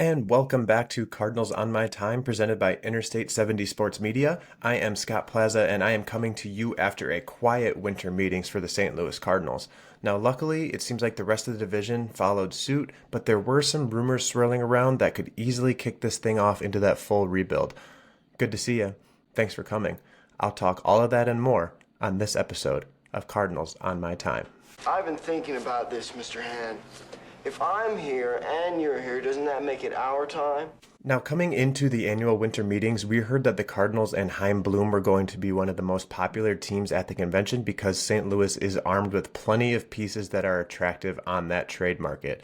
And welcome back to Cardinals on My Time, presented by Interstate 70 Sports Media. I am Scott Plaza, and I am coming to you after a quiet winter meetings for the St. Louis Cardinals. Now, luckily, it seems like the rest of the division followed suit, but there were some rumors swirling around that could easily kick this thing off into that full rebuild. Good to see you. Thanks for coming. I'll talk all of that and more on this episode of Cardinals on My Time. I've been thinking about this, Mr. Hand. If I'm here and you're here, doesn't that make it our time? Now, coming into the annual winter meetings, we heard that the Cardinals and Chaim Bloom were going to be one of the most popular teams at the convention because St. Louis is armed with plenty of pieces that are attractive on that trade market.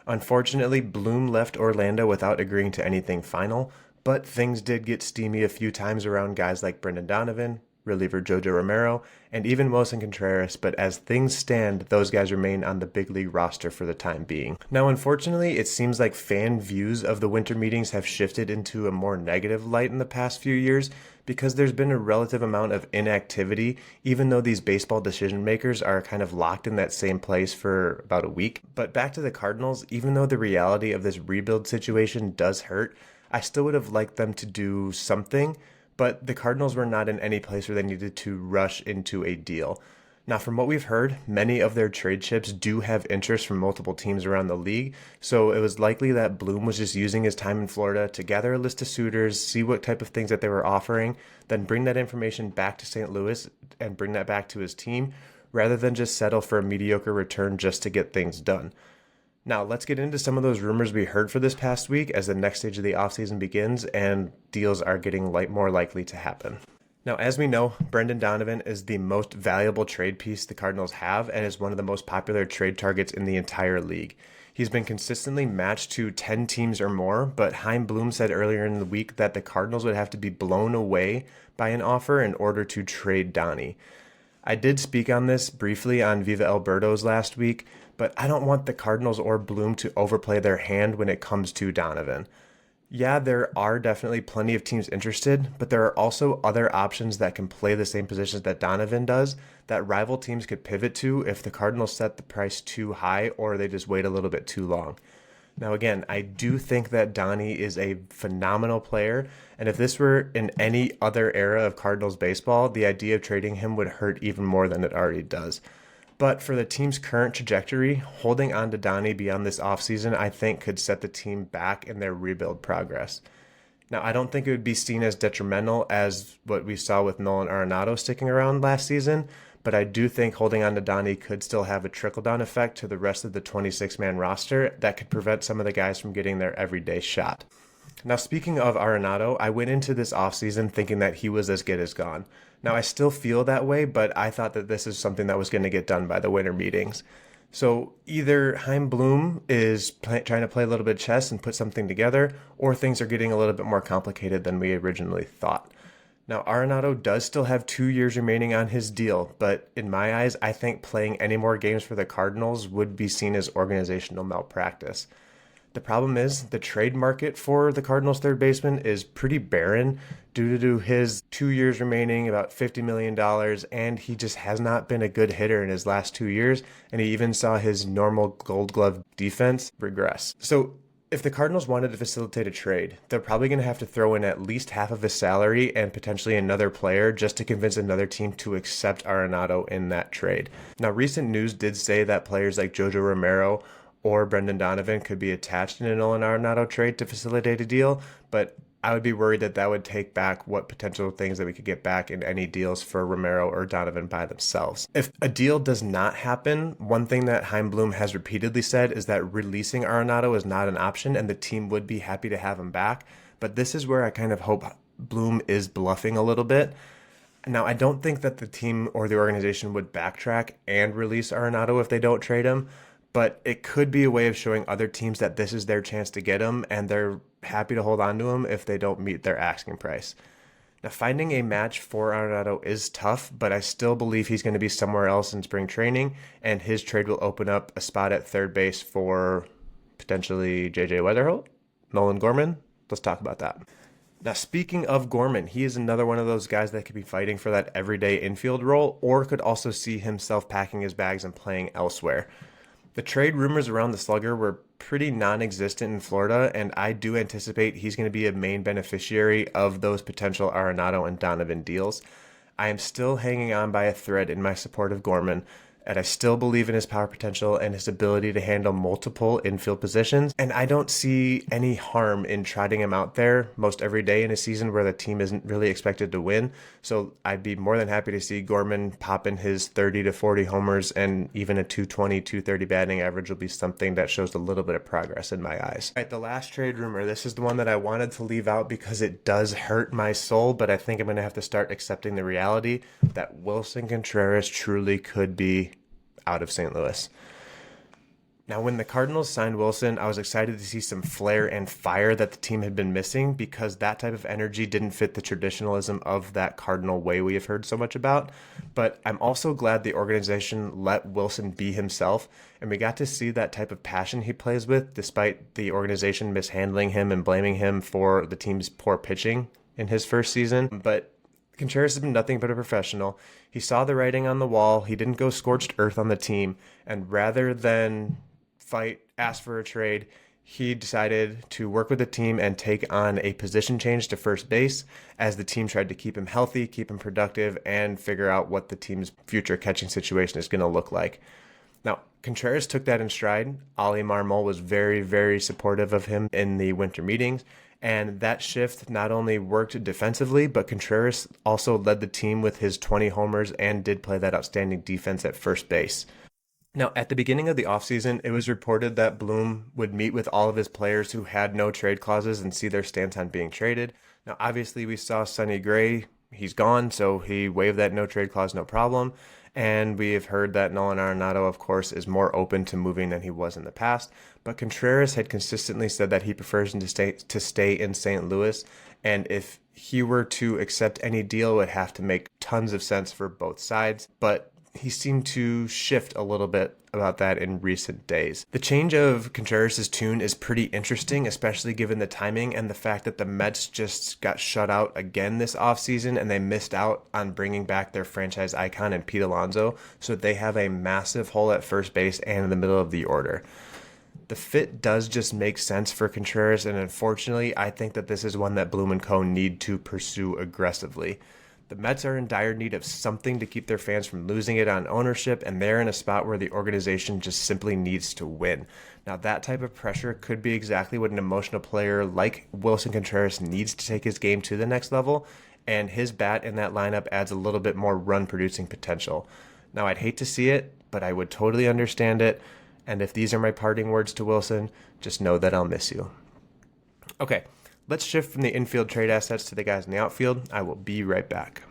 Unfortunately, Bloom left Orlando without agreeing to anything final, but things did get steamy a few times around guys like Brendan Donovan, reliever Jojo Romero, and even Wilson Contreras, but as things stand, those guys remain on the big league roster for the time being. Now, unfortunately, it seems like fan views of the winter meetings have shifted into a more negative light in the past few years because there's been a relative amount of inactivity, even though these baseball decision makers are kind of locked in that same place for about a week. But back to the Cardinals, even though the reality of this rebuild situation does hurt, I still would have liked them to do something, but the Cardinals were not in any place where they needed to rush into a deal. Now, from what we've heard, many of their trade chips do have interest from multiple teams around the league, so it was likely that Bloom was just using his time in Florida to gather a list of suitors, see what type of things that they were offering, then bring that information back to St. Louis and bring that back to his team, rather than just settle for a mediocre return just to get things done. Now, let's get into some of those rumors we heard for this past week as the next stage of the offseason begins and deals are getting more likely to happen. Now, as we know, Brendan Donovan is the most valuable trade piece the Cardinals have and is one of the most popular trade targets in the entire league. He's been consistently matched to 10 teams or more, but Chaim Bloom said earlier in the week that the Cardinals would have to be blown away by an offer in order to trade Donnie. I did speak on this briefly on Viva Alberto's last week, but I don't want the Cardinals or Bloom to overplay their hand when it comes to Donovan. Yeah, there are definitely plenty of teams interested, but there are also other options that can play the same positions that Donovan does that rival teams could pivot to if the Cardinals set the price too high or they just wait a little bit too long. Now, again, I do think that Donnie is a phenomenal player, and if this were in any other era of Cardinals baseball, the idea of trading him would hurt even more than it already does. But for the team's current trajectory, holding on to Donnie beyond this offseason, I think could set the team back in their rebuild progress. Now, I don't think it would be seen as detrimental as what we saw with Nolan Arenado sticking around last season, but I do think holding on to Donnie could still have a trickle-down effect to the rest of the 26-man roster that could prevent some of the guys from getting their everyday shot. Now, speaking of Arenado, I went into this offseason thinking that he was as good as gone. Now, I still feel that way, but I thought that this is something that was going to get done by the winter meetings. So either Chaim Bloom is trying to play a little bit of chess and put something together, or things are getting a little bit more complicated than we originally thought. Now, Arenado does still have 2 years remaining on his deal, but in my eyes, I think playing any more games for the Cardinals would be seen as organizational malpractice. The problem is the trade market for the Cardinals third baseman is pretty barren due to his 2 years remaining, about $50 million, and he just has not been a good hitter in his last 2 years, and he even saw his normal Gold Glove defense regress. So if the Cardinals wanted to facilitate a trade, they're probably going to have to throw in at least half of his salary and potentially another player just to convince another team to accept Arenado in that trade. Now, recent news did say that players like Jojo Romero or Brendan Donovan could be attached in a Nolan Arenado trade to facilitate a deal, but I would be worried that that would take back what potential things that we could get back in any deals for Romero or Donovan by themselves. If a deal does not happen, one thing that Chaim Bloom has repeatedly said is that releasing Arenado is not an option and the team would be happy to have him back, but this is where I kind of hope Bloom is bluffing a little bit. Now, I don't think that the team or the organization would backtrack and release Arenado if they don't trade him, but it could be a way of showing other teams that this is their chance to get him and they're happy to hold on to him if they don't meet their asking price. Now, finding a match for Arenado is tough, but I still believe he's going to be somewhere else in spring training, and his trade will open up a spot at third base for potentially J.J. Weatherholt, Nolan Gorman. Let's talk about that. Now, speaking of Gorman, he is another one of those guys that could be fighting for that everyday infield role or could also see himself packing his bags and playing elsewhere. The trade rumors around the slugger were pretty non-existent in Florida, and I do anticipate he's going to be a main beneficiary of those potential Arenado and Donovan deals. I am still hanging on by a thread in my support of Gorman, and I still believe in his power potential and his ability to handle multiple infield positions. And I don't see any harm in trotting him out there most every day in a season where the team isn't really expected to win. So I'd be more than happy to see Gorman pop in his 30 to 40 homers, and even a 220, 230 batting average will be something that shows a little bit of progress in my eyes. All right, the last trade rumor. This is the one that I wanted to leave out because it does hurt my soul, but I think I'm going to have to start accepting the reality that Wilson Contreras truly could be out of St. Louis. Now, when the Cardinals signed Wilson, I was excited to see some flair and fire that the team had been missing, because that type of energy didn't fit the traditionalism of that Cardinal way we have heard so much about. But I'm also glad the organization let Wilson be himself, and we got to see that type of passion he plays with, despite the organization mishandling him and blaming him for the team's poor pitching in his first season. But Contreras has been nothing but a professional. He saw the writing on the wall. He didn't go scorched earth on the team. And rather than ask for a trade, he decided to work with the team and take on a position change to first base as the team tried to keep him healthy, keep him productive, and figure out what the team's future catching situation is going to look like. Now, Contreras took that in stride. Ali Marmol was very, very supportive of him in the winter meetings. And that shift not only worked defensively, but Contreras also led the team with his 20 homers and did play that outstanding defense at first base. Now, at the beginning of the offseason, it was reported that Bloom would meet with all of his players who had no trade clauses and see their stance on being traded. Now, obviously, we saw Sonny Gray. He's gone, so he waived that no trade clause, no problem. And we have heard that Nolan Arenado, of course, is more open to moving than he was in the past. But Contreras had consistently said that he prefers to stay in St. Louis. And if he were to accept any deal, it would have to make tons of sense for both sides. But he seemed to shift a little bit about that in recent days. The change of Contreras' tune is pretty interesting, especially given the timing and the fact that the Mets just got shut out again this offseason, and they missed out on bringing back their franchise icon in Pete Alonso, so they have a massive hole at first base and in the middle of the order. The fit does just make sense for Contreras, and unfortunately, I think that this is one that Bloom & Co. need to pursue aggressively. The Mets are in dire need of something to keep their fans from losing it on ownership, and they're in a spot where the organization just simply needs to win. Now, that type of pressure could be exactly what an emotional player like Wilson Contreras needs to take his game to the next level, and his bat in that lineup adds a little bit more run-producing potential. Now, I'd hate to see it, but I would totally understand it, and if these are my parting words to Wilson, just know that I'll miss you. Okay. Let's shift from the infield trade assets to the guys in the outfield. I will be right back.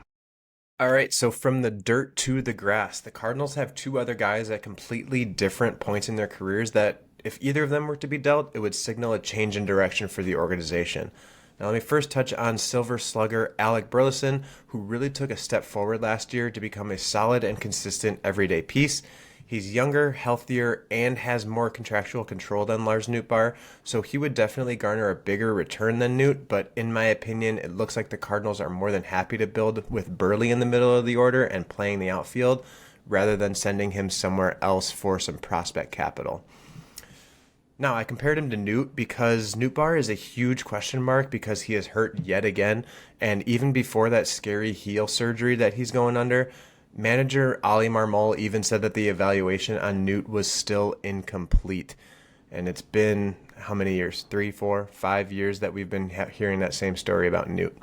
All right, so from the dirt to the grass, the Cardinals have two other guys at completely different points in their careers that, if either of them were to be dealt, it would signal a change in direction for the organization. Now, let me first touch on Silver Slugger Alec Burleson, who really took a step forward last year to become a solid and consistent everyday piece. He's younger, healthier, and has more contractual control than Lars Nootbaar, so he would definitely garner a bigger return than Noot, but in my opinion, it looks like the Cardinals are more than happy to build with Burley in the middle of the order and playing the outfield, rather than sending him somewhere else for some prospect capital. Now, I compared him to Noot because Nootbaar is a huge question mark because he is hurt yet again, and even before that scary heel surgery that he's going under, manager Ali Marmol even said that the evaluation on Noot was still incomplete. And it's been, how many years? 3, 4, 5 years that we've been hearing that same story about Noot.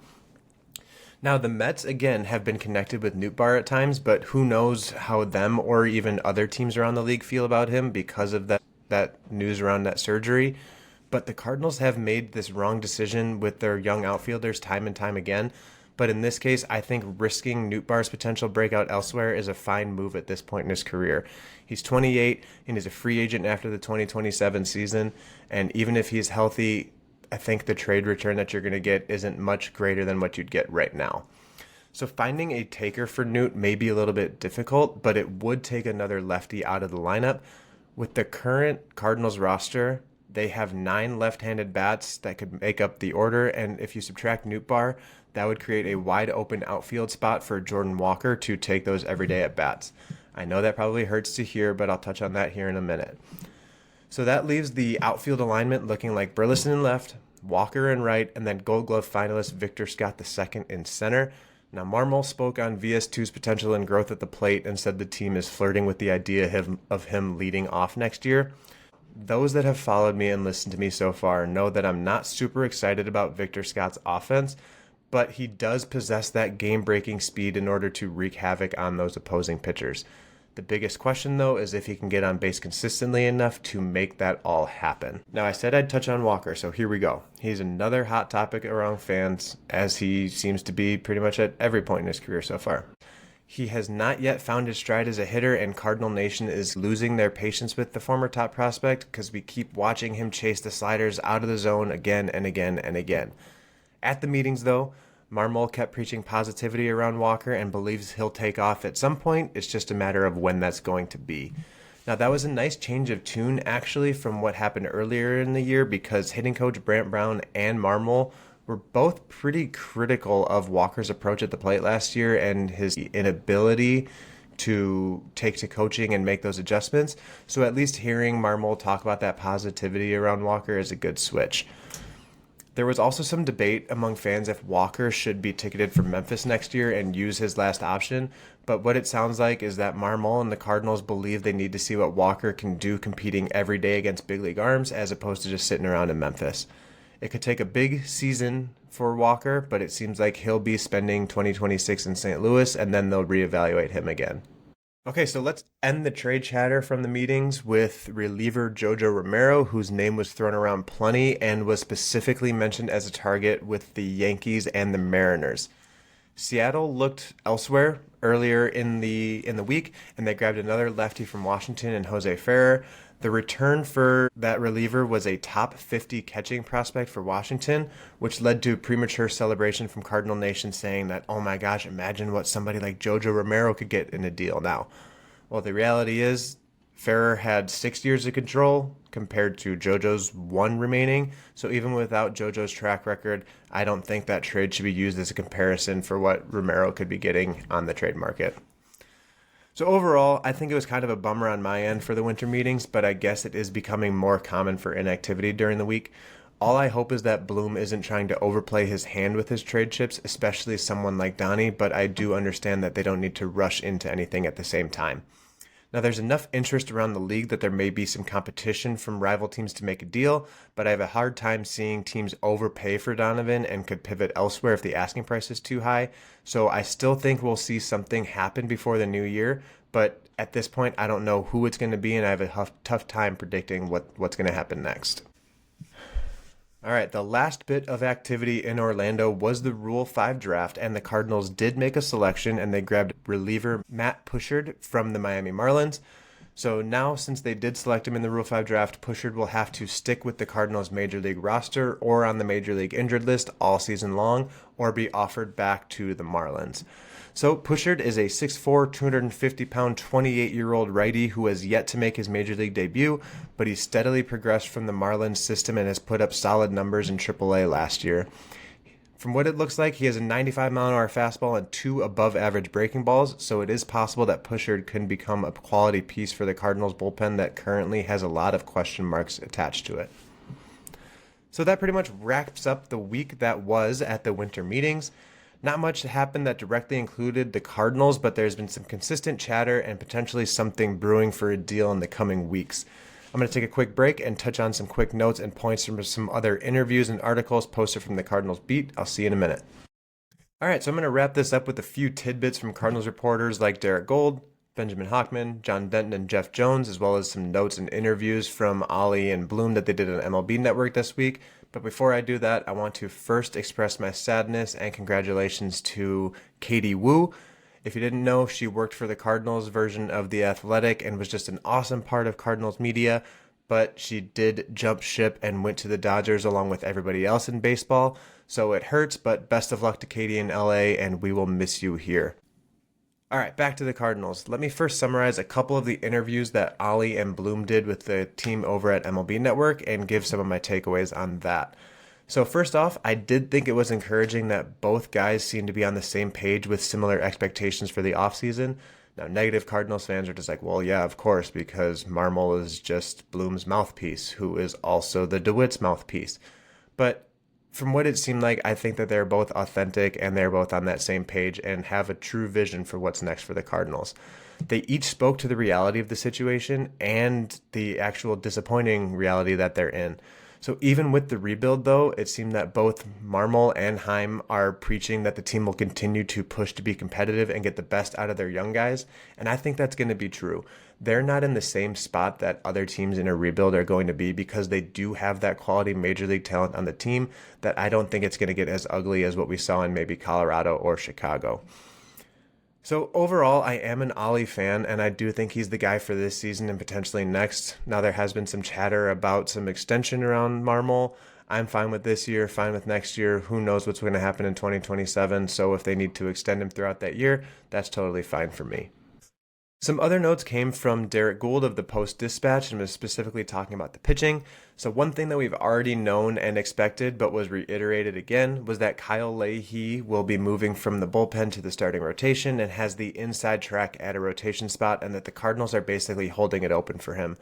Now, the Mets, again, have been connected with Nootbaar at times, but who knows how them or even other teams around the league feel about him because of that news around that surgery. But the Cardinals have made this wrong decision with their young outfielders time and time again. But in this case, I think risking Nootbaar's potential breakout elsewhere is a fine move at this point in his career. He's 28 and is a free agent after the 2027 season. And even if he's healthy, I think the trade return that you're going to get isn't much greater than what you'd get right now. So finding a taker for Noot may be a little bit difficult, but it would take another lefty out of the lineup. With the current Cardinals roster, they have 9 left-handed bats that could make up the order, and if you subtract Nootbaar, that would create a wide-open outfield spot for Jordan Walker to take those everyday at-bats. I know that probably hurts to hear, but I'll touch on that here in a minute. So that leaves the outfield alignment looking like Burleson in left, Walker in right, and then Gold Glove finalist Victor Scott II in center. Now, Marmol spoke on VS2's potential and growth at the plate and said the team is flirting with the idea of him leading off next year. Those that have followed me and listened to me so far know that I'm not super excited about Victor Scott's offense, but he does possess that game-breaking speed in order to wreak havoc on those opposing pitchers. The biggest question, though, is if he can get on base consistently enough to make that all happen. Now, I said I'd touch on Walker, so here we go. He's another hot topic around fans, as he seems to be pretty much at every point in his career so far. He has not yet found his stride as a hitter, and Cardinal Nation is losing their patience with the former top prospect because we keep watching him chase the sliders out of the zone again and again and again. At the meetings, though, Marmol kept preaching positivity around Walker and believes he'll take off at some point. It's just a matter of when that's going to be. Now, that was a nice change of tune, actually, from what happened earlier in the year because hitting coach Brant Brown and Marmol were both pretty critical of Walker's approach at the plate last year and his inability to take to coaching and make those adjustments. So at least hearing Marmol talk about that positivity around Walker is a good switch. There was also some debate among fans if Walker should be ticketed for Memphis next year and use his last option, but what it sounds like is that Marmol and the Cardinals believe they need to see what Walker can do competing every day against big league arms as opposed to just sitting around in Memphis. It could take a big season for Walker, but it seems like he'll be spending 2026 in St. Louis, and then they'll reevaluate him again. Okay, so let's end the trade chatter from the meetings with reliever Jojo Romero, whose name was thrown around plenty and was specifically mentioned as a target with the Yankees and the Mariners. Seattle looked elsewhere earlier in the week, and they grabbed another lefty from Washington and Jose Ferrer. The return for that reliever was a top 50 catching prospect for Washington, which led to premature celebration from Cardinal Nation saying that, oh my gosh, imagine what somebody like Jojo Romero could get in a deal now. Well, the reality is Ferrer had 6 years of control compared to Jojo's 1 remaining. So even without Jojo's track record, I don't think that trade should be used as a comparison for what Romero could be getting on the trade market. So overall, I think it was kind of a bummer on my end for the winter meetings, but I guess it is becoming more common for inactivity during the week. All I hope is that Bloom isn't trying to overplay his hand with his trade chips, especially someone like Donnie, but I do understand that they don't need to rush into anything at the same time. Now, there's enough interest around the league that there may be some competition from rival teams to make a deal, but I have a hard time seeing teams overpay for Donovan and could pivot elsewhere if the asking price is too high. So I still think we'll see something happen before the new year, but at this point, I don't know who it's going to be, and I have a tough time predicting what's going to happen next. All right, the last bit of activity in Orlando was the Rule 5 draft, and the Cardinals did make a selection, and they grabbed reliever Matt Pushard from the Miami Marlins. So now, since they did select him in the Rule 5 draft, Pushard will have to stick with the Cardinals' Major League roster or on the Major League injured list all season long, or be offered back to the Marlins. So Pushard is a 6'4", 250-pound, 28-year-old righty who has yet to make his Major League debut, but he steadily progressed from the Marlins system and has put up solid numbers in AAA last year. From what it looks like, he has a 95-mile-an-hour fastball and 2 above-average breaking balls, so it is possible that Pushard can become a quality piece for the Cardinals bullpen that currently has a lot of question marks attached to it. So that pretty much wraps up the week that was at the winter meetings. Not much happened that directly included the Cardinals, but there's been some consistent chatter and potentially something brewing for a deal in the coming weeks. I'm going to take a quick break and touch on some quick notes and points from some other interviews and articles posted from the Cardinals beat. I'll see you in a minute. All right, so I'm going to wrap this up with a few tidbits from Cardinals reporters like Derek Gold, Benjamin Hockman, John Denton, and Jeff Jones, as well as some notes and interviews from Ollie and Bloom that they did on MLB Network this week. But before I do that, I want to first express my sadness and congratulations to Katie Wu. If you didn't know, she worked for the Cardinals version of The Athletic and was just an awesome part of Cardinals media, but she did jump ship and went to the Dodgers along with everybody else in baseball. So it hurts, but best of luck to Katie in LA, and we will miss you here. All right, back to the Cardinals. Let me first summarize a couple of the interviews that Ollie and Bloom did with the team over at MLB Network and give some of my takeaways on that. So first off, I did think it was encouraging that both guys seemed to be on the same page with similar expectations for the offseason. Now, negative Cardinals fans are just like, well, yeah, of course, because Marmol is just Bloom's mouthpiece, who is also the DeWitt's mouthpiece. But from what it seemed like, I think that they're both authentic and they're both on that same page and have a true vision for what's next for the Cardinals. They each spoke to the reality of the situation and the actual disappointing reality that they're in. So even with the rebuild, though, it seemed that both Marmol and Heim are preaching that the team will continue to push to be competitive and get the best out of their young guys. And I think that's going to be true. They're not in the same spot that other teams in a rebuild are going to be because they do have that quality major league talent on the team that I don't think it's going to get as ugly as what we saw in maybe Colorado or Chicago. So overall, I am an Ollie fan, and I do think he's the guy for this season and potentially next. Now, there has been some chatter about some extension around Marmol. I'm fine with this year, fine with next year. Who knows what's going to happen in 2027, so if they need to extend him throughout that year, that's totally fine for me. Some other notes came from Derek Gould of the Post-Dispatch and was specifically talking about the pitching. So one thing that we've already known and expected but was reiterated again was that Kyle Leahy will be moving from the bullpen to the starting rotation and has the inside track at a rotation spot, and that the Cardinals are basically holding it open for him.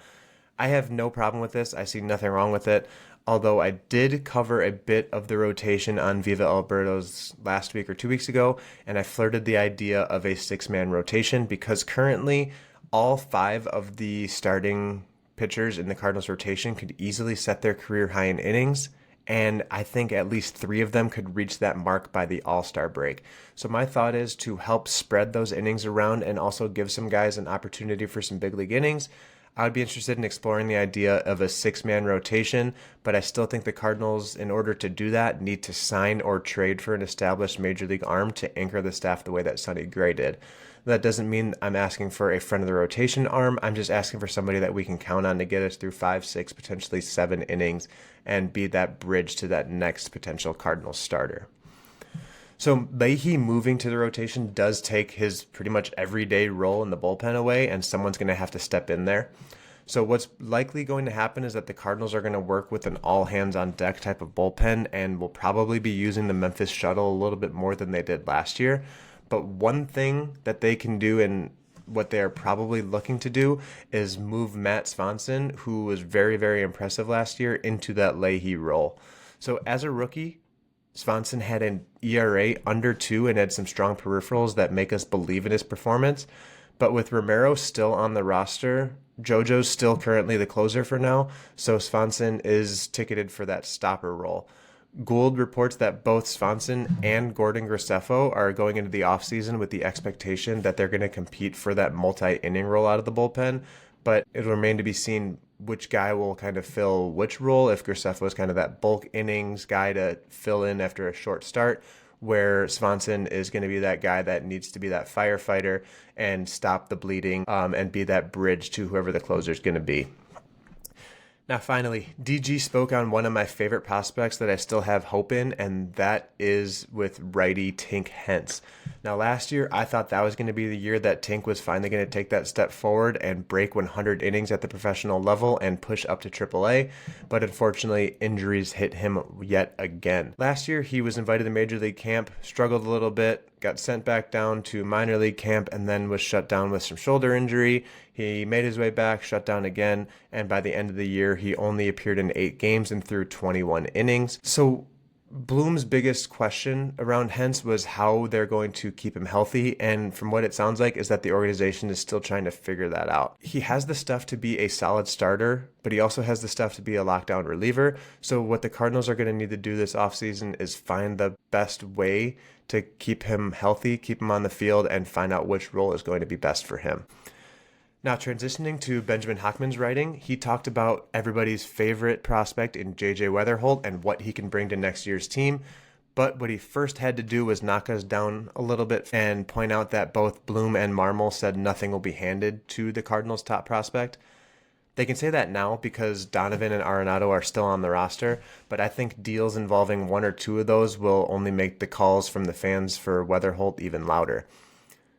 I have no problem with this. I see nothing wrong with it. Although I did cover a bit of the rotation on Viva Alberto's last week or 2 weeks ago, and I flirted the idea of a six-man rotation because currently all 5 of the starting pitchers in the Cardinals rotation could easily set their career high in innings, and I think at least 3 of them could reach that mark by the All-Star break. So my thought is to help spread those innings around and also give some guys an opportunity for some big league innings. I would be interested in exploring the idea of a 6-man rotation, but I still think the Cardinals, in order to do that, need to sign or trade for an established major league arm to anchor the staff the way that Sonny Gray did. That doesn't mean I'm asking for a front of the rotation arm. I'm just asking for somebody that we can count on to get us through 5, 6, potentially 7 innings and be that bridge to that next potential Cardinals starter. So Leahy moving to the rotation does take his pretty much everyday role in the bullpen away, and someone's going to have to step in there. So what's likely going to happen is that the Cardinals are going to work with an all-hands-on-deck type of bullpen and will probably be using the Memphis shuttle a little bit more than they did last year. But one thing that they can do, and what they are probably looking to do, is move Matt Swanson, who was very, very impressive last year, into that Leahy role. So as a rookie, Swanson had an ERA under 2 and had some strong peripherals that make us believe in his performance. But with Romero still on the roster, JoJo's still currently the closer for now, so Swanson is ticketed for that stopper role. Gould reports that both Swanson and Gordon Graceffo are going into the offseason with the expectation that they're going to compete for that multi-inning role out of the bullpen, but it'll remain to be seen which guy will kind of fill which role, if Graceffo is kind of that bulk innings guy to fill in after a short start, where Swanson is going to be that guy that needs to be that firefighter and stop the bleeding and be that bridge to whoever the closer is going to be. Now, finally, DG spoke on one of my favorite prospects that I still have hope in, and that is with righty Tink Hence. Now, last year, I thought that was going to be the year that Tink was finally going to take that step forward and break 100 innings at the professional level and push up to AAA, but unfortunately, injuries hit him yet again. Last year, he was invited to Major League Camp, struggled a little bit, got sent back down to minor league camp, and then was shut down with some shoulder injury. He made his way back, shut down again, and by the end of the year, he only appeared in 8 games and threw 21 innings. So Bloom's biggest question around Hence was how they're going to keep him healthy, and from what it sounds like is that the organization is still trying to figure that out. He has the stuff to be a solid starter, but he also has the stuff to be a lockdown reliever. So what the Cardinals are going to need to do this offseason is find the best way to keep him healthy, keep him on the field, and find out which role is going to be best for him. Now, transitioning to Benjamin Hockman's writing, he talked about everybody's favorite prospect in J.J. Weatherholt and what he can bring to next year's team. But what he first had to do was knock us down a little bit and point out that both Bloom and Marmol said nothing will be handed to the Cardinals' top prospect. They can say that now because Donovan and Arenado are still on the roster, but I think deals involving 1 or 2 of those will only make the calls from the fans for Weatherholt even louder.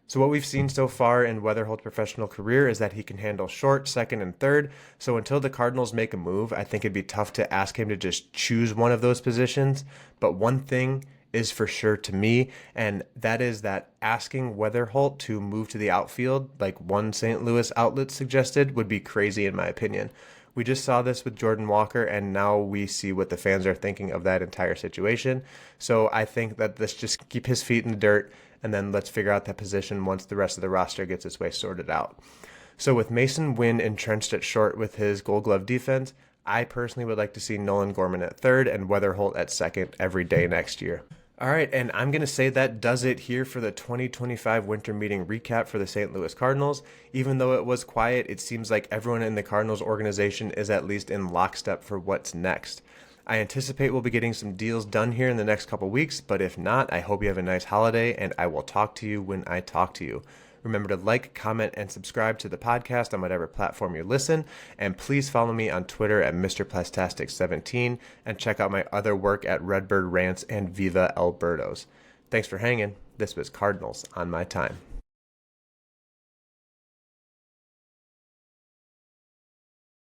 So what we've seen so far in Weatherholt's professional career is that he can handle short, second, and third. So until the Cardinals make a move, I think it'd be tough to ask him to just choose one of those positions. But one thing is for sure to me, and that is that asking Weatherholt to move to the outfield, like one St. Louis outlet suggested, would be crazy in my opinion. We just saw this with Jordan Walker, and now we see what the fans are thinking of that entire situation. So I think that let's just keep his feet in the dirt, and then let's figure out that position once the rest of the roster gets its way sorted out. So with Mason Wynn entrenched at short with his Gold Glove defense, I personally would like to see Nolan Gorman at third and Weatherholt at second every day next year. All right, and I'm going to say that does it here for the 2025 Winter Meeting Recap for the St. Louis Cardinals. Even though it was quiet, it seems like everyone in the Cardinals organization is at least in lockstep for what's next. I anticipate we'll be getting some deals done here in the next couple weeks, but if not, I hope you have a nice holiday, and I will talk to you when I talk to you. Remember to like, comment, and subscribe to the podcast on whatever platform you listen. And please follow me on Twitter at MrPlastastic17 and check out my other work at Redbird Rants and Viva Albertos. Thanks for hanging. This was Cardinals on My Time.